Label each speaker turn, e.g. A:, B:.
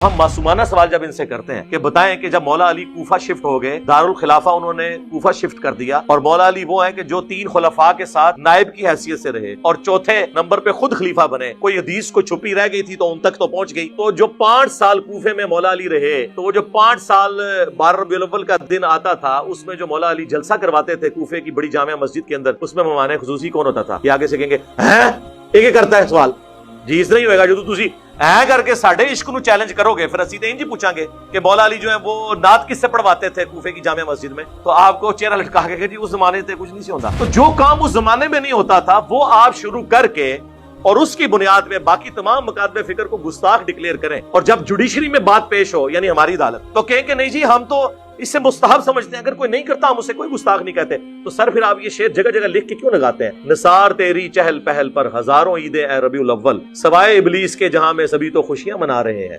A: हम मासूमाना सवाल जब इनसे करते हैं कि बताएं कि जब मौला अली कूफा शिफ्ट हो गए, दारुल खिलाफा उन्होंने कूफा शिफ्ट कर दिया, और मौला अली वो हैं कि जो 3 खुलफा के साथ नायब की हैसियत से रहे और चौथे नंबर पे खुद खलीफा बने। कोई हदीस को छुपी रह गई थी तो उन तक तो पहुंच गई। तो जो 5 साल कूफे में मौला अली रहे, तो वो जो 5 साल 12 रबीउल अव्वल का दिन आता था, उसमें जो मौला अली जलसा करवाते थे कूफे की बड़ी जामिया मस्जिद के अंदर, उसमें मेहमान खुसूसी कौन होता था? ये आगे से कहेंगे हैं एक करता है सवाल जी, इस नहीं होगा जो तुसी ऐ करके साढ़े इश्क नू चैलेंज करोगे, फिर असी तो इंज ही पूछांगे कि मौला अली जो है वो नात किससे पढ़वाते थे कूफे की जामिया मस्जिद में, तो आपको चेहरा लटका के जी उस जमाने से कुछ नहीं से होता। तो जो काम उस जमाने में नहीं होता था वो आप शुरू करके और उसकी बुनियाद में बाकी तमाम मकादमे फिक्र को गुस्ताख डिक्लेयर करें, और जब जुडिशरी में बात पेश हो यानी हमारी अदालत, तो कहें कि नहीं जी हम तो इससे मुस्तहब समझते हैं, अगर कोई नहीं करता हम उससे कोई गुस्ताख नहीं कहते। तो सर फिर आप ये शेर जगह जगह लिख के क्यों लगाते हैं? निसार तेरी चहल पहल पर हजारों ईदे ए रबीउल अव्वल, सवाए इबलीस के जहां में सभी तो खुशियां मना रहे हैं।